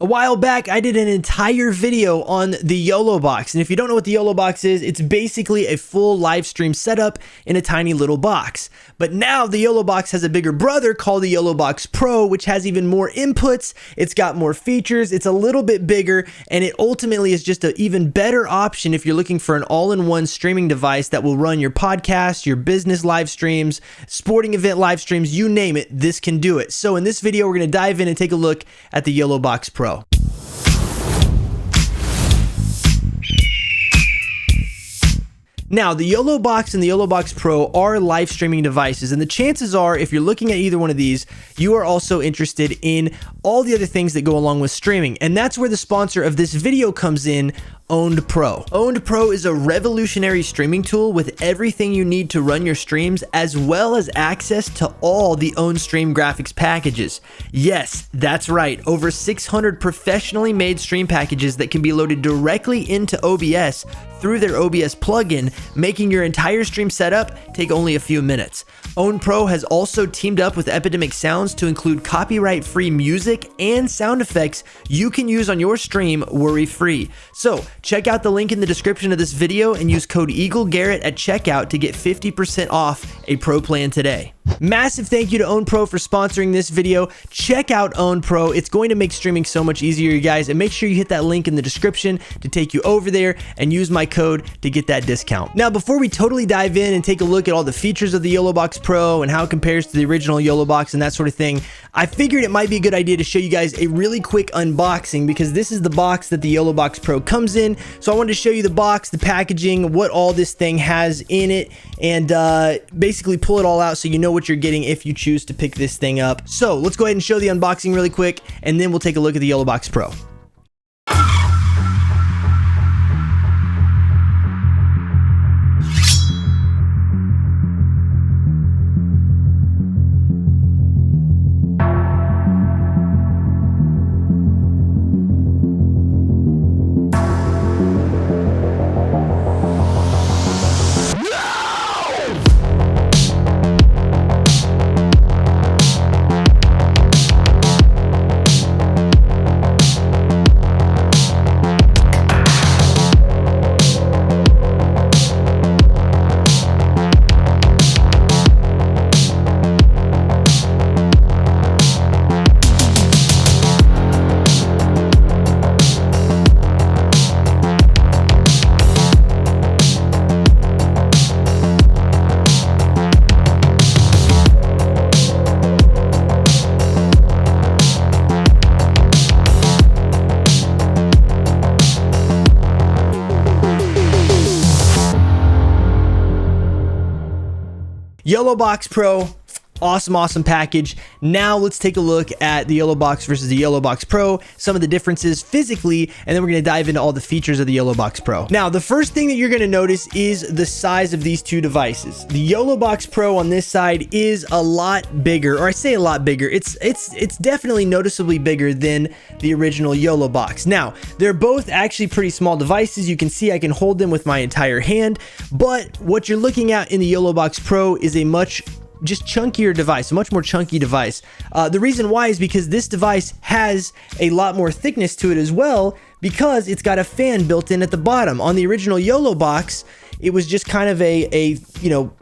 A while back, I did an entire video on the YoloBox, and if you don't know what the YoloBox is, it's basically a full live stream setup in a tiny little box. But now the YoloBox has a bigger brother called the YoloBox Pro, which has even more inputs, it's got more features, it's a little bit bigger, and it ultimately is just an even better option if you're looking for an all-in-one streaming device that will run your podcast, your business live streams, sporting event live streams, you name it, this can do it. So in this video, we're going to dive in and take a look at the YoloBox Pro. Now, the YoloBox and the YoloBox Pro are live streaming devices, and the chances are, if you're looking at either one of these, you are also interested in all the other things that go along with streaming. And that's where the sponsor of this video comes in, Owned Pro. Owned Pro is a revolutionary streaming tool with everything you need to run your streams, as well as access to all the OwnStream graphics packages. Yes, that's right, over 600 professionally made stream packages that can be loaded directly into OBS through their OBS plugin, making your entire stream setup take only a few minutes. Owned Pro has also teamed up with Epidemic Sounds to include copyright-free music and sound effects you can use on your stream worry-free. So check out the link in the description of this video and use code EagleGarrett at checkout to get 50% off a Pro plan today. Massive thank you to Owned Pro for sponsoring this video. Check out Owned Pro. It's going to make streaming so much easier, you guys, and make sure you hit that link in the description to take you over there and use my code to get that discount. Now, before we totally dive in and take a look at all the features of the YoloBox Pro and how it compares to the original YoloBox and that sort of thing, I figured it might be a good idea to show you guys a really quick unboxing, because this is the box that the YoloBox Pro comes in. So I wanted to show you the box, the packaging, what all this thing has in it, and basically pull it all out so you know what you're getting if you choose to pick this thing up. So let's go ahead and show the unboxing really quick, and then we'll take a look at the YoloBox Pro. YoloBox Pro, awesome package. Now let's take a look at the YoloBox versus the YoloBox Pro, some of the differences physically, and then we're going to dive into all the features of the YoloBox Pro. Now, the first thing that you're going to notice is the size of these two devices. The YoloBox Pro on this side is a lot bigger, or I say a lot bigger, it's definitely noticeably bigger than the original YoloBox. Now, they're both actually pretty small devices. You can see I can hold them with my entire hand, but what you're looking at in the YoloBox Pro is a much just chunkier device, a much more chunky device. The reason why is because this device has a lot more thickness to it as well, because it's got a fan built in at the bottom. On the original YoloBox, it was just kind of a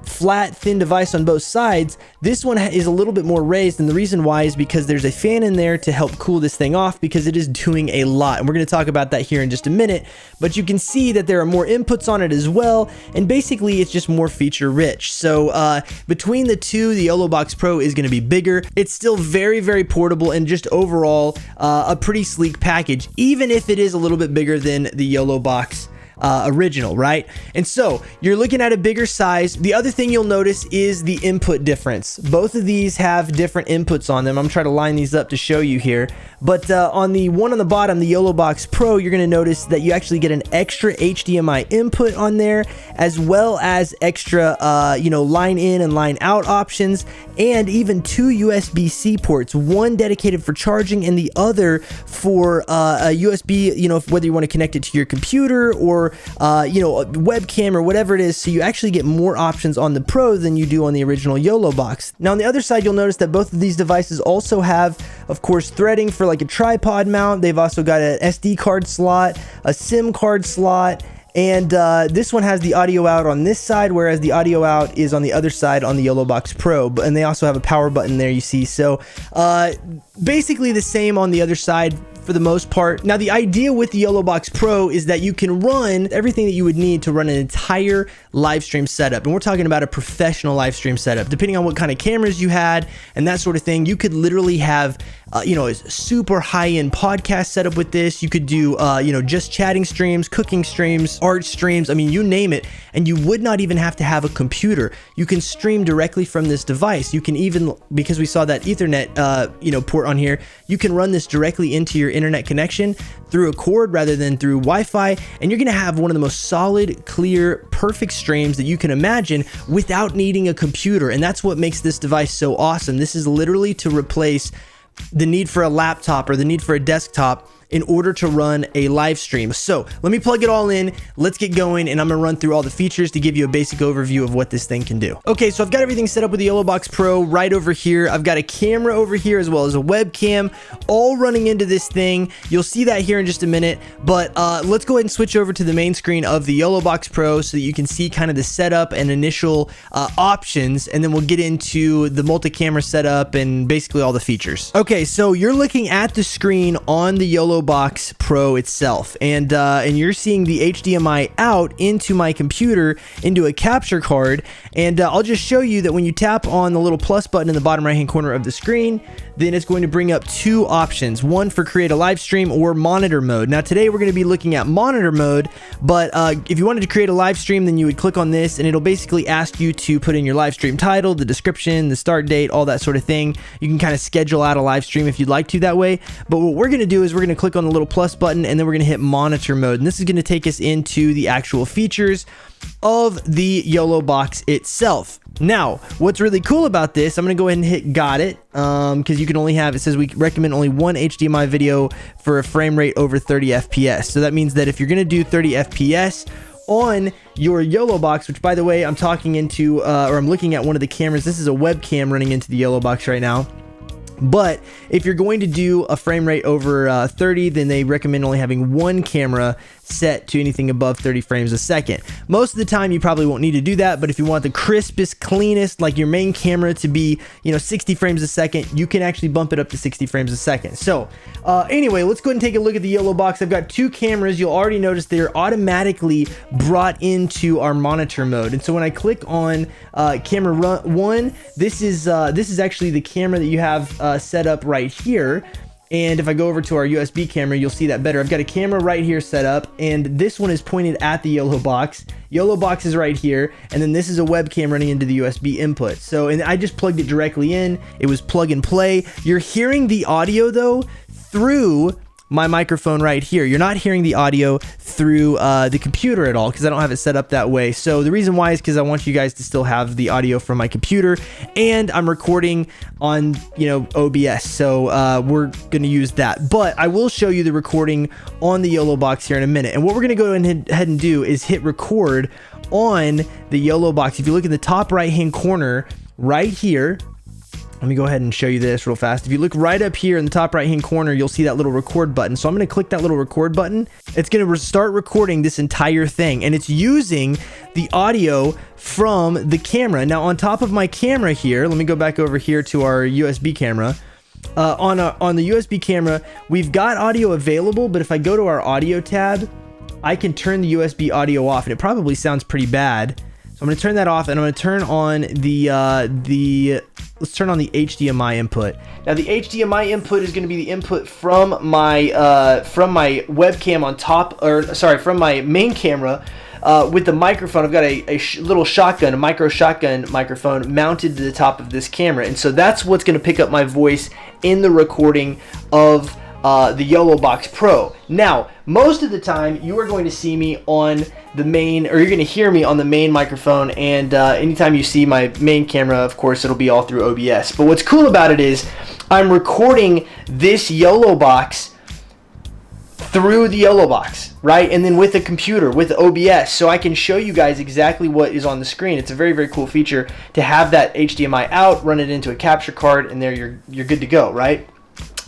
flat, thin device on both sides. This one is a little bit more raised, and the reason why is because there's a fan in there to help cool this thing off, because it is doing a lot, and we're going to talk about that here in just a minute. But you can see that there are more inputs on it as well, and basically it's just more feature rich. So between the two, the YoloBox Pro is going to be bigger. It's still very portable, and just overall a pretty sleek package, even if it is a little bit bigger than the YoloBox original, right? And so you're looking at a bigger size. The other thing you'll notice is the input difference. Both of these have different inputs on them. I'm trying to line these up to show you here. But on the one on the bottom, the YoloBox Pro, you're going to notice that you actually get an extra HDMI input on there, as well as extra, line in and line out options, and even two USB-C ports, one dedicated for charging and the other for a USB, whether you want to connect it to your computer or or a webcam or whatever it is. So you actually get more options on the Pro than you do on the original YoloBox. Now on the other side, you'll notice that both of these devices also have, of course, threading for like a tripod mount. They've also got an SD card slot, a SIM card slot, and this one has the audio out on this side, whereas the audio out is on the other side on the YoloBox Pro. And they also have a power button there, you see. So basically the same on the other side for the most part. Now the idea with the YoloBox Pro is that you can run everything that you would need to run an entire live stream setup, and we're talking about a professional live stream setup. Depending on what kind of cameras you had and that sort of thing, you could literally have a super high-end podcast setup with this. You could do just chatting streams, cooking streams, art streams, I mean, you name it, and you would not even have to have a computer. You can stream directly from this device. You can even, because we saw that Ethernet port on here, you can run this directly into your internet connection through a cord rather than through Wi-Fi, and you're gonna have one of the most solid, clear, perfect streams that you can imagine without needing a computer. And that's what makes this device so awesome. This is literally to replace the need for a laptop or the need for a desktop in order to run a live stream. So let me plug it all in, let's get going, and I'm gonna run through all the features to give you a basic overview of what this thing can do. Okay, so I've got everything set up with the YoloBox Pro right over here. I've got a camera over here as well as a webcam, all running into this thing. You'll see that here in just a minute, but let's go ahead and switch over to the main screen of the YoloBox Pro so that you can see kind of the setup and initial options, and then we'll get into the multi-camera setup and basically all the features. Okay, so you're looking at the screen on the YoloBox Pro itself, and you're seeing the HDMI out into my computer into a capture card, and I'll just show you that when you tap on the little plus button in the bottom right hand corner of the screen, then it's going to bring up two options, one for create a live stream or monitor mode. Now today we're going to be looking at monitor mode, but if you wanted to create a live stream, then you would click on this and it'll basically ask you to put in your live stream title, the description, the start date, all that sort of thing. You can kind of schedule out a live stream if you'd like to that way, but what we're going to do is we're going to click on the little plus button and then we're going to hit monitor mode, and this is going to take us into the actual features of the YoloBox itself. Now, what's really cool about this, I'm going to go ahead and hit got it, because you can only have, it says we recommend only one HDMI video for a frame rate over 30 FPS. So that means that if you're going to do 30 FPS on your YoloBox, which by the way, I'm talking into, or I'm looking at one of the cameras. This is a webcam running into the YoloBox right now. But if you're going to do a frame rate over 30, then they recommend only having one camera set to anything above 30 frames a second. Most of the time you probably won't need to do that, but if you want the crispest, cleanest, like your main camera to be 60 frames a second, you can actually bump it up to 60 frames a second. So anyway, let's go ahead and take a look at the YoloBox. I've got two cameras. You'll already notice they're automatically brought into our monitor mode, and so when I click on camera one, this is actually the camera that you have set up right here. And if I go over to our USB camera, you'll see that better. I've got a camera right here set up, and this one is pointed at the YoloBox. YoloBox is right here, and then this is a webcam running into the USB input. So, and I just plugged it directly in. It was plug and play. You're hearing the audio though through my microphone right here. You're not hearing the audio through the computer at all because I don't have it set up that way. So the reason why is because I want you guys to still have the audio from my computer, and I'm recording on OBS, so we're gonna use that. But I will show you the recording on the YoloBox here in a minute. And what we're gonna go ahead and do is hit record on the YoloBox. If you look in the top right hand corner right here, let me go ahead and show you this real fast. If you look right up here in the top right hand corner, you'll see that little record button. So I'm going to click that little record button. It's going to start recording this entire thing, and it's using the audio from the camera. Now on top of my camera here, let me go back over here to our USB camera. On the USB camera, we've got audio available, but if I go to our audio tab, I can turn the USB audio off, and it probably sounds pretty bad. So I'm going to turn that off, and I'm going to turn on let's turn on the HDMI input. Now the HDMI input is going to be the input from my webcam on top, or sorry, from my main camera with the microphone. I've got a little shotgun, a micro shotgun microphone mounted to the top of this camera, and so that's what's going to pick up my voice in the recording of the YoloBox Pro. Now, most of the time, you are going to see me on the main, or you're going to hear me on the main microphone, and anytime you see my main camera, of course, it'll be all through OBS. But what's cool about it is I'm recording this YoloBox through the YoloBox, right? And then with a computer, with OBS, so I can show you guys exactly what is on the screen. It's a very, very cool feature to have that HDMI out, run it into a capture card, and there you're good to go, right?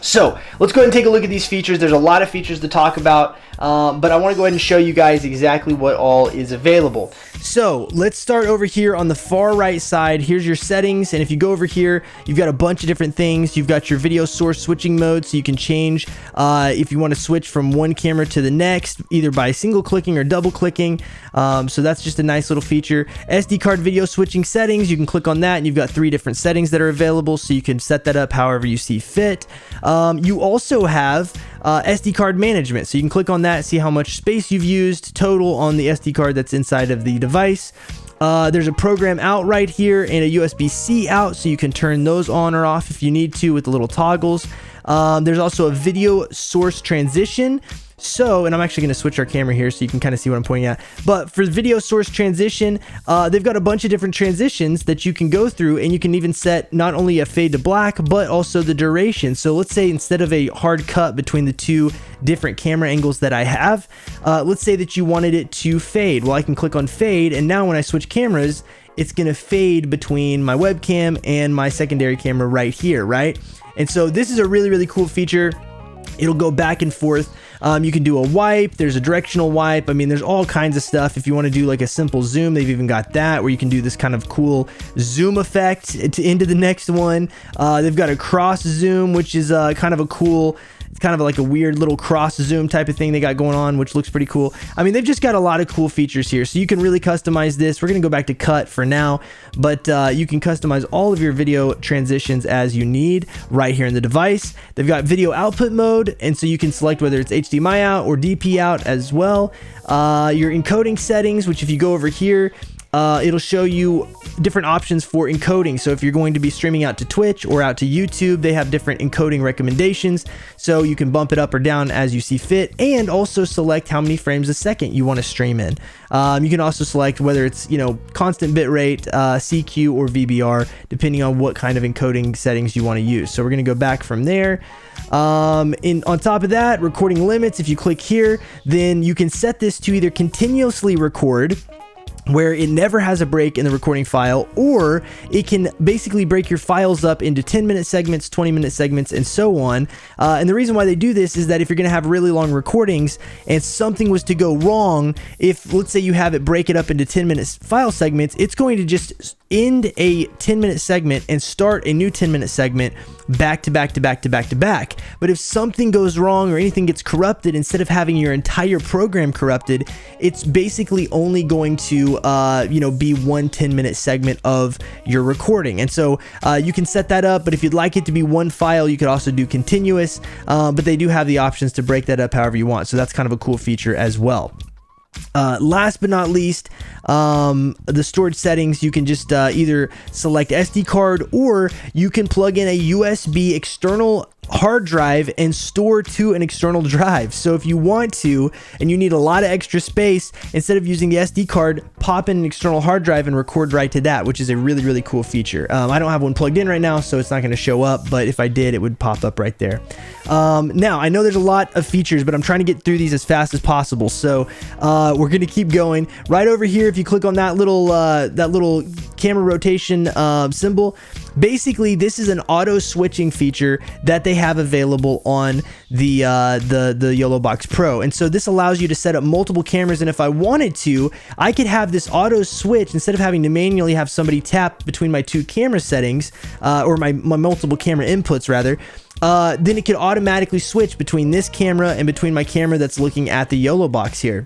So let's go ahead and take a look at these features. There's a lot of features to talk about, but I want to go ahead and show you guys exactly what all is available. So let's start over here on the far right side. Here's your settings, and if you go over here, you've got a bunch of different things. You've got your video source switching mode, so you can change if you want to switch from one camera to the next, either by single clicking or double clicking. So that's just a nice little feature. SD card video switching settings, you can click on that, and you've got 3 different settings that are available, so you can set that up however you see fit. You also have SD card management, so you can click on that, see how much space you've used total on the SD card that's inside of the device. There's a program out right here and a USB-C out, so you can turn those on or off if you need to with the little toggles. There's also a video source transition. So, and I'm actually going to switch our camera here so you can kind of see what I'm pointing at. But for video source transition, they've got a bunch of different transitions that you can go through, and you can even set not only a fade to black, but also the duration. So let's say instead of a hard cut between the 2 different camera angles that I have, let's say that you wanted it to fade. Well, I can click on fade, and now when I switch cameras, it's going to fade between my webcam and my secondary camera right here, right? And so this is a really, really cool feature. It'll go back and forth. You can do a wipe. There's a directional wipe. I mean, there's all kinds of stuff. If you want to do like a simple zoom, they've even got that where you can do this kind of cool zoom effect into the next one. They've got a cross zoom, which is kind of a cool, it's kind of like a weird little cross zoom type of thing they got going on, which looks pretty cool. I mean, they've just got a lot of cool features here, so you can really customize this. We're going to go back to cut for now, but you can customize all of your video transitions as you need right here in the device. They've got video output mode, and so you can select whether it's HDMI out or DP out as well. Your encoding settings, which if you go over here, it'll show you different options for encoding. So if you're going to be streaming out to Twitch or out to YouTube, they have different encoding recommendations, so you can bump it up or down as you see fit, and also select how many frames a second you want to stream in. You can also select whether it's, you know, constant bitrate, CQ, or VBR, depending on what kind of encoding settings you want to use. So we're going to go back from there. On top of that, recording limits, if you click here, then you can set this to either continuously record, where it never has a break in the recording file, or it can basically break your files up into 10-minute segments, 20-minute segments, and so on. And the reason why they do this is that if you're going to have really long recordings and something was to go wrong, if let's say you have it break it up into 10-minute file segments, it's going to just end a 10-minute segment and start a new 10-minute segment back to back to back to back to back. But if something goes wrong or anything gets corrupted, instead of having your entire program corrupted, it's basically only going to be one 10-minute segment of your recording. And so you can set that up, but if you'd like it to be one file, you could also do continuous, but they do have the options to break that up however you want. So that's kind of a cool feature as well. Last but not least, the storage settings, you can just either select SD card, or you can plug in a USB external hard drive and store to an external drive. So if you want to and you need a lot of extra space, instead of using the SD card, pop in an external hard drive and record right to that, which is a really, really cool feature. I don't have one plugged in right now, so it's not going to show up, but if I did, it would pop up right there. Now I know there's a lot of features, but I'm trying to get through these as fast as possible, so we're going to keep going. Right over here, if you click on that little camera rotation symbol, basically this is an auto switching feature that they have available on the YoloBox Pro. And so this allows you to set up multiple cameras, and if I wanted to, I could have this auto switch instead of having to manually have somebody tap between my 2 camera settings, or my multiple camera inputs rather. Then it could automatically switch between this camera and between my camera that's looking at the YoloBox here.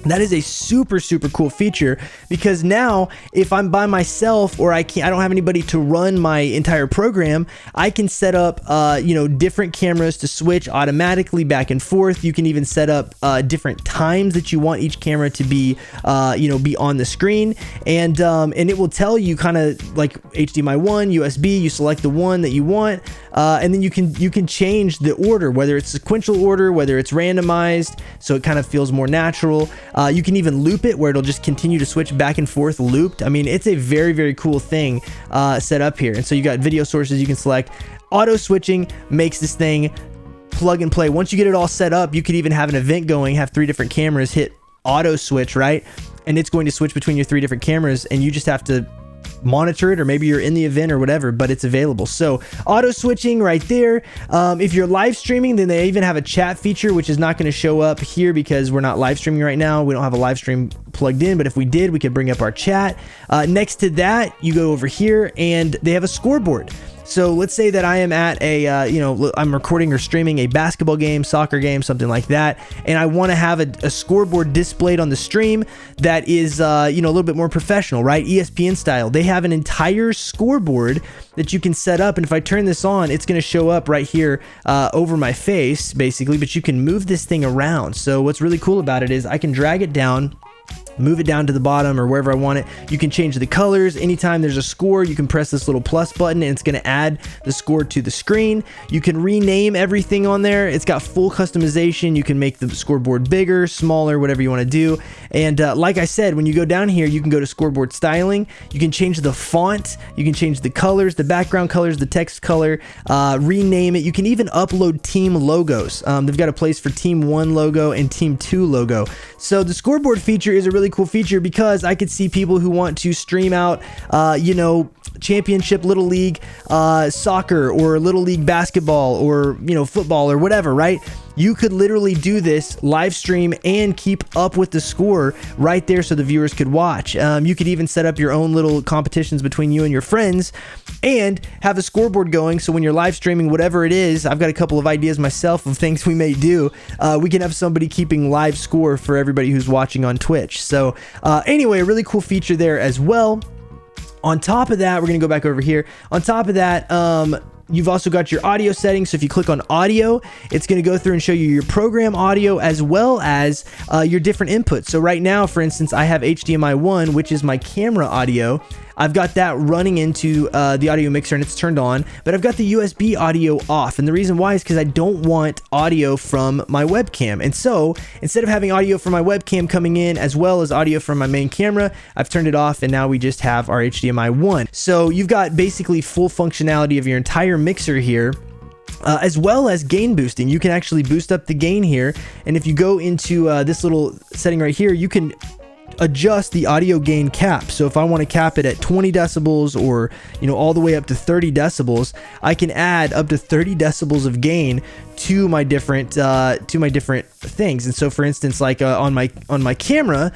That is a super, super cool feature, because now if I'm by myself or I don't have anybody to run my entire program, I can set up, different cameras to switch automatically back and forth. You can even set up different times that you want each camera to be, be on the screen, and it will tell you kind of like HDMI 1, USB. You select the one that you want, and then you can change the order, whether it's sequential order, whether it's randomized, so it kind of feels more natural. You can even loop it, where it'll just continue to switch back and forth looped. I mean, it's a very, very cool thing set up here. And so you got video sources you can select. Auto switching makes this thing plug and play. Once you get it all set up, you could even have an event going, have 3 different cameras, hit auto switch, right? And it's going to switch between your 3 different cameras, and you just have to monitor it, or maybe you're in the event or whatever, but it's available. So auto switching right there. If you're live streaming, then they even have a chat feature, which is not going to show up here because we're not live streaming right now. We don't have a live stream plugged in, but if we did, we could bring up our chat. Next to that, you go over here and they have a scoreboard. So let's say that I am at a, I'm recording or streaming a basketball game, soccer game, something like that, and I want to have a scoreboard displayed on the stream that is, a little bit more professional, right? ESPN style. They have an entire scoreboard that you can set up, and if I turn this on, it's going to show up right here over my face, basically, but you can move this thing around. So what's really cool about it is I can drag it down, move it down to the bottom or wherever I want it. You can change the colors. Anytime there's a score, you can press this little plus button and it's going to add the score to the screen. You can rename everything on there. It's got full customization. You can make the scoreboard bigger, smaller, whatever you want to do. And like I said, when you go down here, you can go to scoreboard styling. You can change the font. You can change the colors, the background colors, the text color, rename it. You can even upload team logos. They've got a place for Team 1 logo and Team 2 logo. So the scoreboard feature is a really cool feature because I could see people who want to stream out, championship little league soccer or little league basketball or football or whatever, right? You could literally do this live stream and keep up with the score right there so the viewers could watch. You could even set up your own little competitions between you and your friends and have a scoreboard going, so when you're live streaming whatever it is, I've got a couple of ideas myself of things we may do. We can have somebody keeping live score for everybody who's watching on Twitch. So anyway, a really cool feature there as well. On top of that, we're going to go back over here. On top of that, you've also got your audio settings. So if you click on audio, it's going to go through and show you your program audio as well as your different inputs. So right now, for instance, I have HDMI 1, which is my camera audio. I've got that running into the audio mixer and it's turned on, but I've got the USB audio off. And the reason why is because I don't want audio from my webcam. And so instead of having audio from my webcam coming in as well as audio from my main camera, I've turned it off and now we just have our HDMI 1. So you've got basically full functionality of your entire mixer here. As well as gain boosting. You can actually boost up the gain here. And if you go into this little setting right here, you can adjust the audio gain cap. So if I want to cap it at 20 decibels or all the way up to 30 decibels, I can add up to 30 decibels of gain to my different things. And so for instance, like on my camera,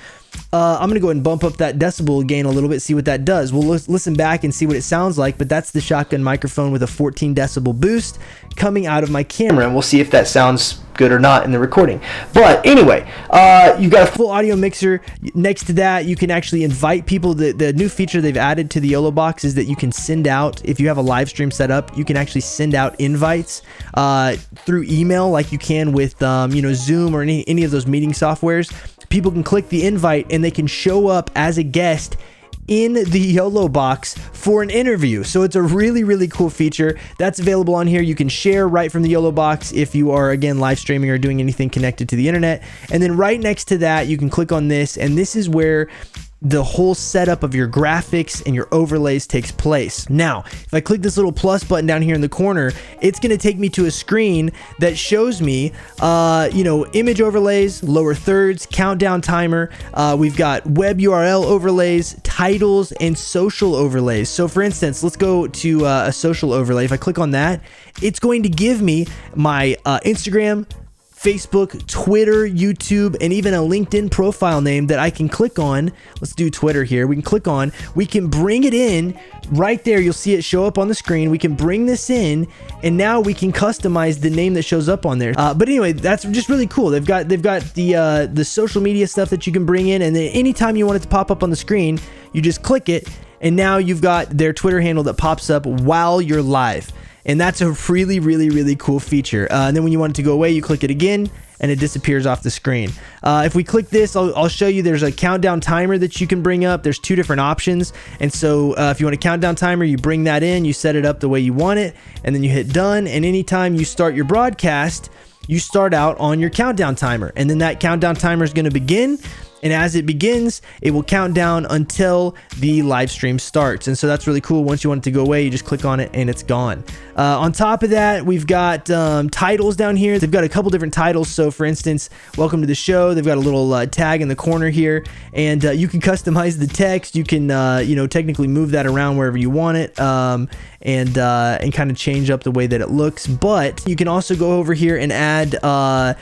I'm gonna go ahead and bump up that decibel gain a little bit, see what that does. We'll listen back and see what it sounds like, but that's the shotgun microphone with a 14 decibel boost coming out of my camera, and we'll see if that sounds good or not in the recording. But anyway, you've got a full audio mixer. Next to that, you can actually invite people. The new feature they've added to the YoloBox is that you can send out, if you have a live stream set up, you can actually send out invites through email like you can with Zoom or any of those meeting softwares. People can click the invite and they can show up as a guest in the YoloBox for an interview. So it's a really, really cool feature that's available on here. You can share right from the YoloBox if you are, again, live streaming or doing anything connected to the internet. And then right next to that, you can click on this, and this is where the whole setup of your graphics and your overlays takes place. Now, if I click this little plus button down here in the corner, it's going to take me to a screen that shows me, image overlays, lower thirds, countdown timer. We've got web URL overlays, titles, and social overlays. So for instance, let's go to a social overlay. If I click on that, it's going to give me my Instagram, Facebook, Twitter, YouTube, and even a LinkedIn profile name that I can click on. Let's do Twitter here. We can click on, we can bring it in right there. You'll see it show up on the screen. We can bring this in, and now we can customize the name that shows up on there. But anyway, that's just really cool. They've got the social media stuff that you can bring in, and then anytime you want it to pop up on the screen, you just click it, and now you've got their Twitter handle that pops up while you're live. And that's a really, really, really cool feature. And then when you want it to go away, you click it again and it disappears off the screen. If we click this, I'll show you there's a countdown timer that you can bring up. There's 2 different options. And so if you want a countdown timer, you bring that in, you set it up the way you want it, and then you hit done. And anytime you start your broadcast, you start out on your countdown timer. And then that countdown timer is going to begin. And as it begins, it will count down until the live stream starts. And so that's really cool. Once you want it to go away, you just click on it and it's gone. On top of that, we've got titles down here. They've got a couple different titles. So for instance, welcome to the show. They've got a little tag in the corner here, and you can customize the text. You can, technically move that around wherever you want it. And kind of change up the way that it looks. But you can also go over here and add a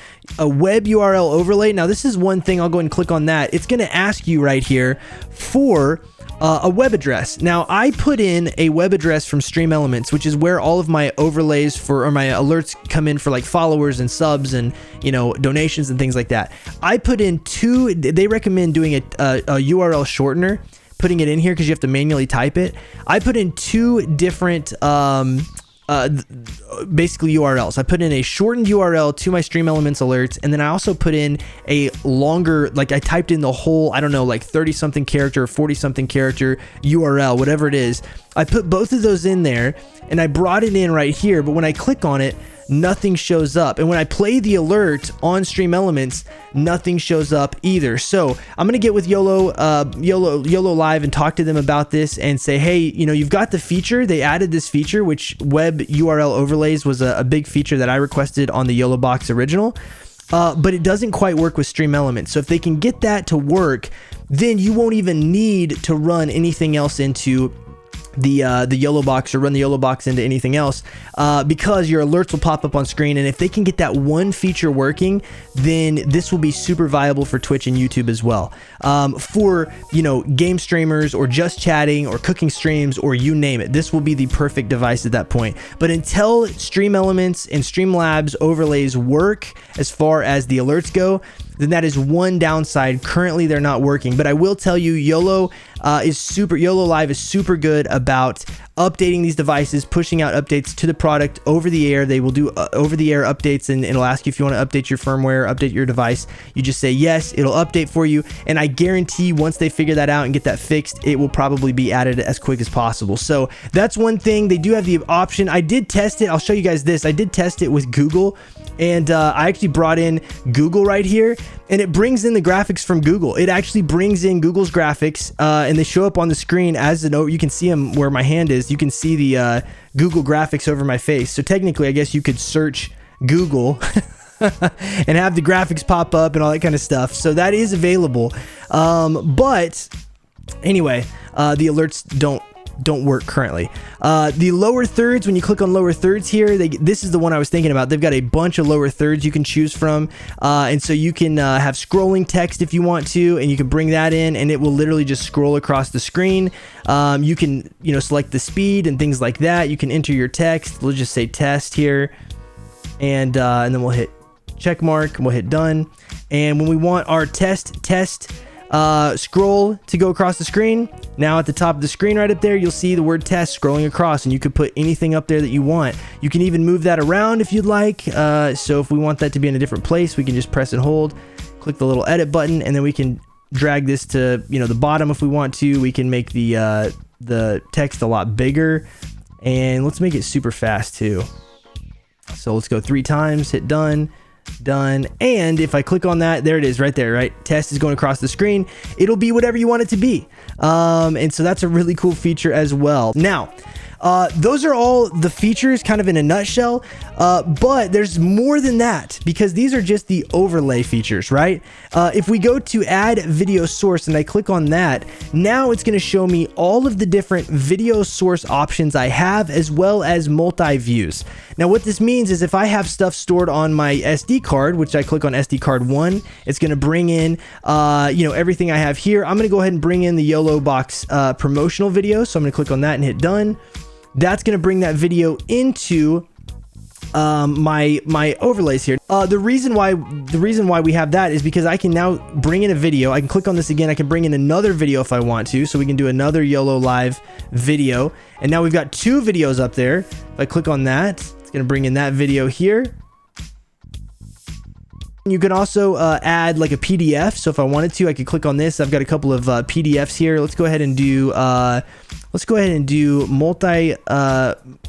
web URL overlay. Now this is one thing. I'll go ahead and click on that. It's going to ask you right here for a web address. Now I put in a web address from Stream Elements, which is where all of my overlays or my alerts come in for like followers and subs and donations and things like that. I put in they recommend doing a URL shortener, putting it in here because you have to manually type it. I put in 2 different basically URLs. I put in a shortened URL to my Stream Elements alerts, and then I also put in a longer, like I typed in the whole, I don't know, like 30 something character, 40 something character URL, whatever it is. I put both of those in there and I brought it in right here, but when I click on it, nothing shows up. And when I play the alert on Stream Elements, nothing shows up either. So I'm going to get with YOLO Live and talk to them about this and say, hey, you've got the feature. They added this feature, which web URL overlays was a big feature that I requested on the YoloBox original. But it doesn't quite work with Stream Elements. So if they can get that to work, then you won't even need to run anything else into the YoloBox or run the YoloBox into anything else, because your alerts will pop up on screen. And if they can get that one feature working, then this will be super viable for Twitch and YouTube as well. For game streamers or just chatting or cooking streams or you name it, this will be the perfect device at that point. But until Stream Elements and Streamlabs overlays work as far as the alerts go, then that is one downside. Currently, they're not working. But I will tell you, YOLO Live is super good about updating these devices, pushing out updates to the product over the air. They will do over the air updates, and it'll ask you if you want to update your firmware, update your device. You just say yes, it'll update for you. And I guarantee once they figure that out and get that fixed, it will probably be added as quick as possible. So that's one thing. They do have the option. I did test it. I'll show you guys this. I did test it with Google, and I actually brought in Google right here, and it brings in the graphics from Google. It actually brings in Google's graphics, and they show up on the screen as a note. You can see them where my hand is. You can see the Google graphics over my face. So technically, I guess you could search Google and have the graphics pop up and all that kind of stuff. So that is available. But anyway, the alerts don't work currently. The lower thirds, when you click on lower thirds here, this is the one I was thinking about. They've got a bunch of lower thirds you can choose from, and so you can have scrolling text if you want to, and you can bring that in and it will literally just scroll across the screen. You can select the speed and things like that. You can enter your text. We'll just say test here, and then we'll hit check mark and we'll hit done. And when we want our test scroll to go across the screen, now at the top of the screen right up there, you'll see the word test scrolling across, and you could put anything up there that you want. You can even move that around if you'd like. So if we want that to be in a different place, we can just press and hold, click the little edit button, and then we can drag this to the bottom if we want to. We can make the text a lot bigger, and let's make it super fast too. So let's go 3 times, hit done. And if I click on that, there it is right there, right? Test is going across the screen. It'll be whatever you want it to be. And so that's a really cool feature as well. Now, those are all the features kind of in a nutshell, but there's more than that because these are just the overlay features, right? If we go to add video source and I click on that, now it's going to show me all of the different video source options I have, as well as multi-views. Now what this means is if I have stuff stored on my SD card, which I click on SD card 1, it's going to bring in everything I have here. I'm going to go ahead and bring in the YoloBox promotional video, so I'm going to click on that and hit done. That's going to bring that video into my overlays here. The reason why we have that is because I can now bring in a video. I can click on this again. I can bring in another video if I want to. So we can do another YOLO Live video. And now we've got 2 videos up there. If I click on that, it's going to bring in that video here. You can also add like a PDF. So if I wanted to, I could click on this. I've got a couple of PDFs here. Let's go ahead and do multi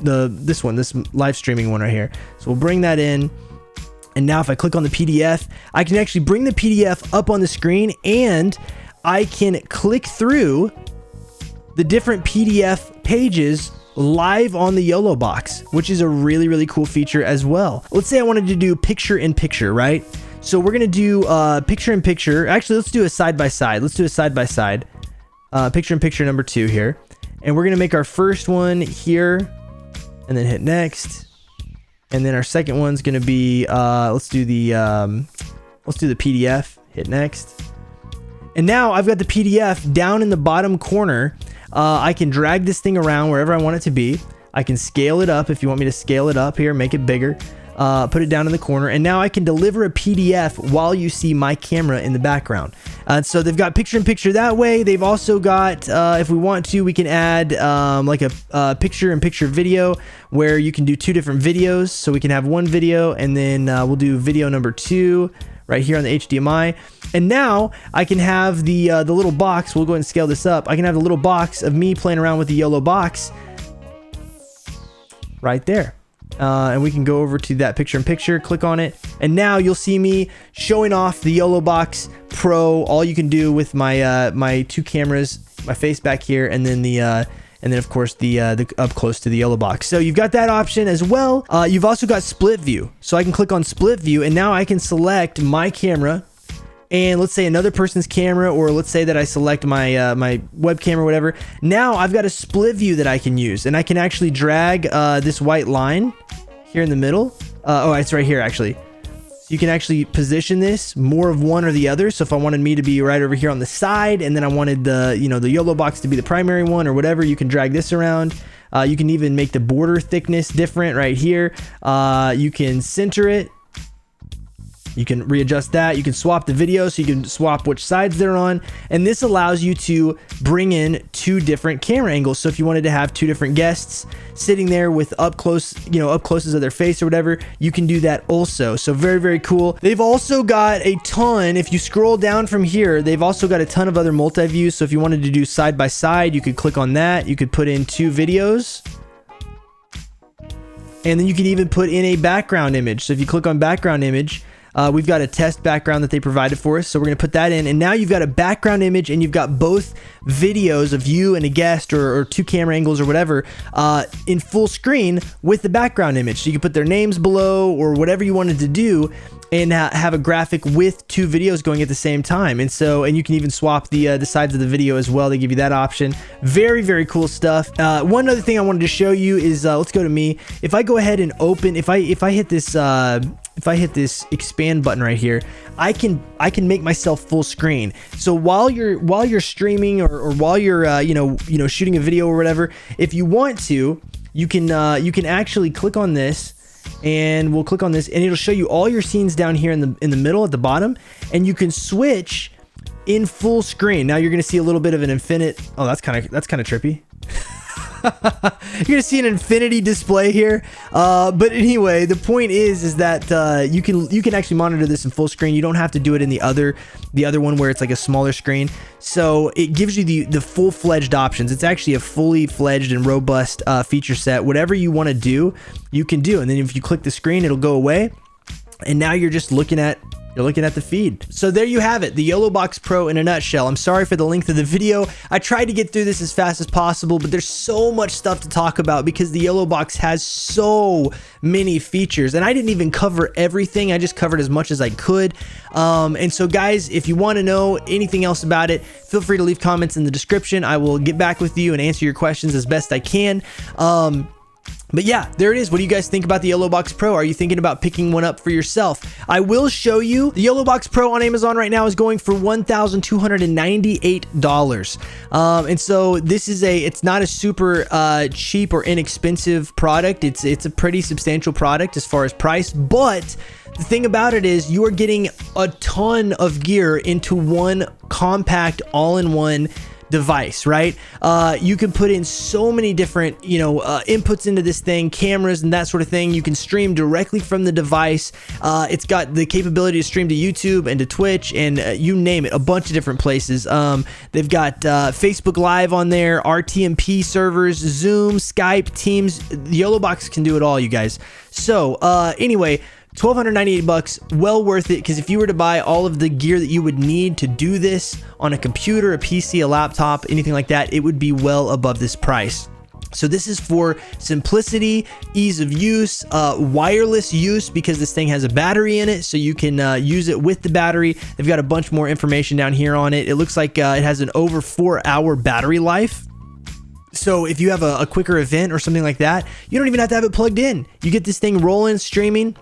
this live streaming one right here. So we'll bring that in, And now if I click on the PDF, I can actually bring the PDF up on the screen, and I can click through the different PDF pages live on the YoloBox, which is a really, really cool feature as well. Let's say I wanted to do picture in picture, right? So we're gonna do picture in picture. Actually, let's do a side by side. Let's do a side by side. Picture in picture number 2 here. And we're gonna make our first one here and then hit next. And then our second one's gonna be, let's do the PDF, hit next. And now I've got the PDF down in the bottom corner. I can drag this thing around wherever I want it to be. I can scale it up if you want me to scale it up here, make it bigger. Put it down in the corner, and now I can deliver a PDF while you see my camera in the background. So they've got picture in picture that way. They've also got, if we want to, we can add like a picture in picture video where you can do 2 different videos. So we can have one video, and then we'll do video number 2 right here on the HDMI. And now I can have the little box. We'll go ahead and scale this up. I can have the little box of me playing around with the YoloBox right there. And we can go over to that picture in picture, click on it, and now you'll see me showing off the YoloBox Pro. All you can do with my my 2 cameras, my face back here, and then of course the up close to the YoloBox. So you've got that option as well. You've also got split view, so I can click on split view, and now I can select my camera. And let's say another person's camera, or let's say that I select my my webcam or whatever. Now I've got a split view that I can use, and I can actually drag this white line here in the middle. Oh, it's right here actually. So you can actually position this more of one or the other. So if I wanted me to be right over here on the side, and then I wanted the the YoloBox to be the primary one or whatever, you can drag this around. You can even make the border thickness different right here. You can center it. You can readjust that. You can swap the video, so you can swap which sides they're on. And this allows you to bring in 2 different camera angles. So if you wanted to have 2 different guests sitting there with up close, up closes of their face or whatever, you can do that also. So very, very cool. They've also got a ton, if you scroll down from here, they've also got a ton of other multi-views. So if you wanted to do side by side, you could click on that. You could put in 2 videos. And then you can even put in a background image. So if you click on background image, we've got a test background that they provided for us, so we're going to put that in, and now you've got a background image, and you've got both videos of you and a guest, or 2 camera angles or whatever, in full screen with the background image. So you can put their names below or whatever you wanted to do, and have a graphic with 2 videos going at the same time. And you can even swap the sides of the video as well. They give you that option. Very, very cool stuff. One other thing I wanted to show you is, let's go to me. If I go ahead and open, if I hit this expand button right here, I can make myself full screen. So while you're streaming or while you're shooting a video or whatever, if you want to, you can actually click on this, and we'll click on this, and it'll show you all your scenes down here in the middle at the bottom, and you can switch in full screen. Now you're gonna see a little bit of an infinite. Oh, that's kind of trippy. You're gonna see an infinity display here, but anyway, the point is that you can actually monitor this in full screen. You don't have to do it in the other one where it's like a smaller screen. So it gives you the full-fledged options. It's actually a fully fledged and robust feature set. Whatever you want to do, you can do, and then if you click the screen, it'll go away, and now you're just looking at the feed. So there you have it, the YoloBox Pro in a nutshell. I'm sorry for the length of the video. I tried to get through this as fast as possible, but there's so much stuff to talk about because the YoloBox has so many features, and I didn't even cover everything. I just covered as much as I could. And so guys, if you want to know anything else about it, feel free to leave comments in the description. I will get back with you and answer your questions as best I can. But yeah, there it is. What do you guys think about the YoloBox Pro? Are you thinking about picking one up for yourself? I will show you. The YoloBox Pro on Amazon right now is going for $1,298. And so this is it's not a super cheap or inexpensive product. It's a pretty substantial product as far as price, but the thing about it is you are getting a ton of gear into one compact all-in-one device, right? You can put in so many different inputs into this thing, cameras and that sort of thing. You can stream directly from the device. It's got the capability to stream to YouTube and to Twitch and you name it, a bunch of different places. They've got Facebook Live on there, RTMP servers, Zoom, Skype, Teams. The YoloBox can do it all, you guys. So anyway, $1,298, well worth it, because if you were to buy all of the gear that you would need to do this on a computer, a PC, a laptop, anything like that, it would be well above this price. So this is for simplicity, ease of use, wireless use, because this thing has a battery in it, so you can use it with the battery. They've got a bunch more information down here on it. It looks like it has an over 4-hour battery life. So if you have a quicker event or something like that, you don't even have to have it plugged in. You get this thing rolling, streaming,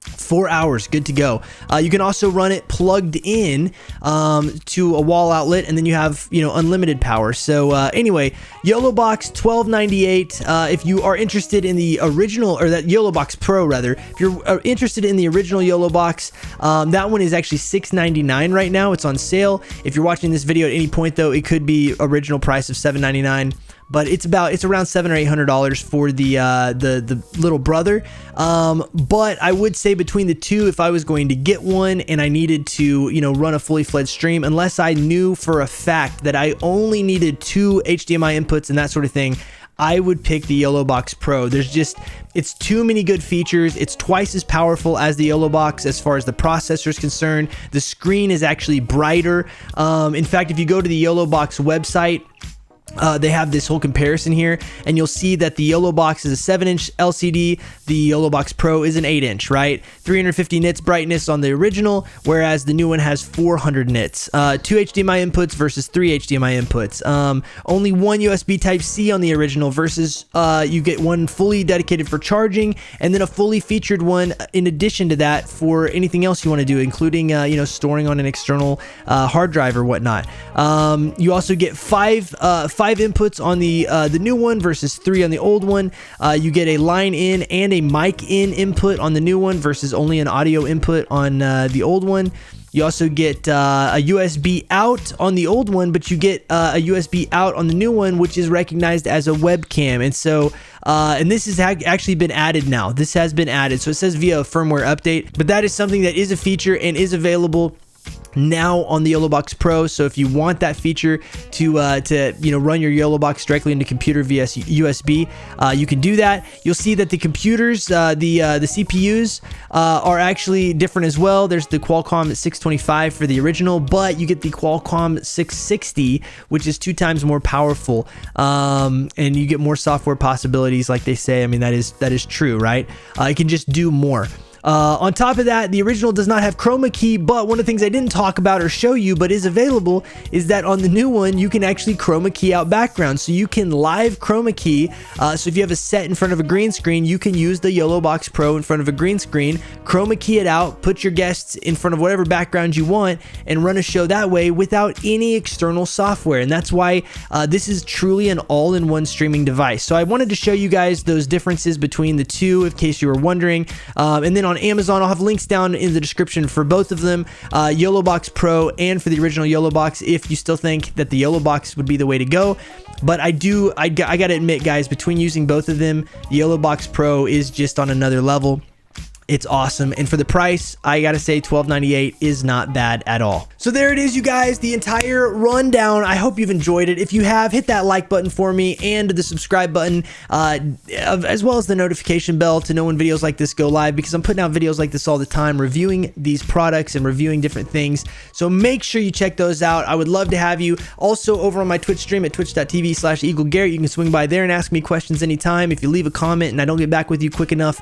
4 hours, good to go. You can also run it plugged in to a wall outlet, and then you have, you know, unlimited power. So anyway, YoloBox $12.98. If you are interested in the original, or that YoloBox Pro rather, if you're interested in the original YoloBox, that one is actually $6.99 right now. It's on sale. If you're watching this video at any point though, it could be original price of $7.99. But it's around $700 or $800 for the little brother. But I would say between the two, if I was going to get one and I needed to, you know, run a fully fledged stream, unless I knew for a fact that I only needed 2 HDMI inputs and that sort of thing, I would pick the YoloBox Pro. It's too many good features. It's twice as powerful as the YoloBox as far as the processor is concerned. The screen is actually brighter. In fact, if you go to the YoloBox website, they have this whole comparison here, and you'll see that the YoloBox is a 7-inch LCD. The YoloBox Pro is an 8-inch, right? 350 nits brightness on the original, whereas the new one has 400 nits. 2 HDMI inputs versus 3 HDMI inputs. Only 1 USB Type-C on the original versus you get one fully dedicated for charging, and then a fully featured one in addition to that for anything else you want to do, including you know, storing on an external hard drive or whatnot. You also get 5 inputs on the new one versus 3 on the old one. You get a line in and a mic in input on the new one versus only an audio input on the old one. You also get a USB out on the old one, but you get a USB out on the new one, which is recognized as a webcam. And so, and this has actually been added now. This has been added. So it says via a firmware update, but that is something that is a feature and is available now on the YoloBox Pro. So if you want that feature to you know, run your YoloBox directly into computer via USB, you can do that. You'll see that the computers, the CPUs are actually different as well. There's the Qualcomm 625 for the original, but you get the Qualcomm 660, which is 2 times more powerful, and you get more software possibilities, like they say. I mean, that is true, right? It can just do more. On top of that, the original does not have chroma key, but one of the things I didn't talk about or show you, but is available, is that on the new one, you can actually chroma key out backgrounds. So you can live chroma key. So if you have a set in front of a green screen, you can use the YoloBox Pro in front of a green screen, chroma key it out, put your guests in front of whatever background you want, and run a show that way without any external software. And that's why this is truly an all-in-one streaming device. So I wanted to show you guys those differences between the two, in case you were wondering. And then on Amazon, I'll have links down in the description for both of them, YoloBox Pro and for the original YoloBox, if you still think that the YoloBox would be the way to go. But I gotta admit, guys, between using both of them, the YoloBox Pro is just on another level. It's awesome, and for the price, I gotta say $12.98 is not bad at all. So there it is, you guys, the entire rundown. I hope you've enjoyed it. If you have, hit that like button for me and the subscribe button, as well as the notification bell to know when videos like this go live, because I'm putting out videos like this all the time, reviewing these products and reviewing different things. So make sure you check those out. I would love to have you. Also, over on my Twitch stream at twitch.tv/EagleGarrett, you can swing by there and ask me questions anytime. If you leave a comment and I don't get back with you quick enough,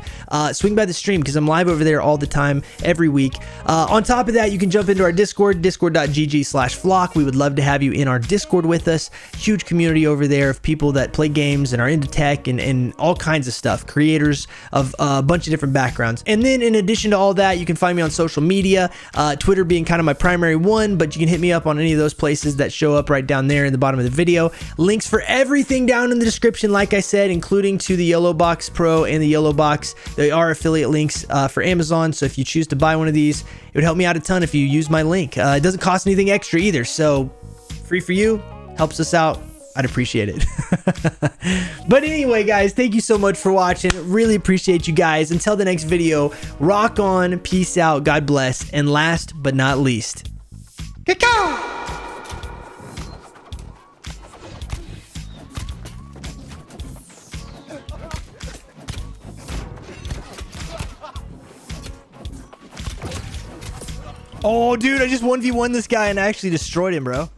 swing by the stream, because I'm live over there all the time, every week. On top of that, you can jump into our Discord, discord.gg/flock. We would love to have you in our Discord with us. Huge community over there of people that play games and are into tech and all kinds of stuff, creators of a bunch of different backgrounds. And then in addition to all that, you can find me on social media, Twitter being kind of my primary one, but you can hit me up on any of those places that show up right down there in the bottom of the video. Links for everything down in the description, like I said, including to the YoloBox Pro and the YoloBox. They are affiliate links for Amazon, so if you choose to buy one of these, it would help me out a ton if you use my link. It doesn't cost anything extra either, so free for you, helps us out. I'd appreciate it. But anyway, guys, thank you so much for watching. Really appreciate you guys. Until the next video, rock on, peace out, God bless, and last but not least, cacao! Oh, dude, I just 1v1 this guy and I actually destroyed him, bro.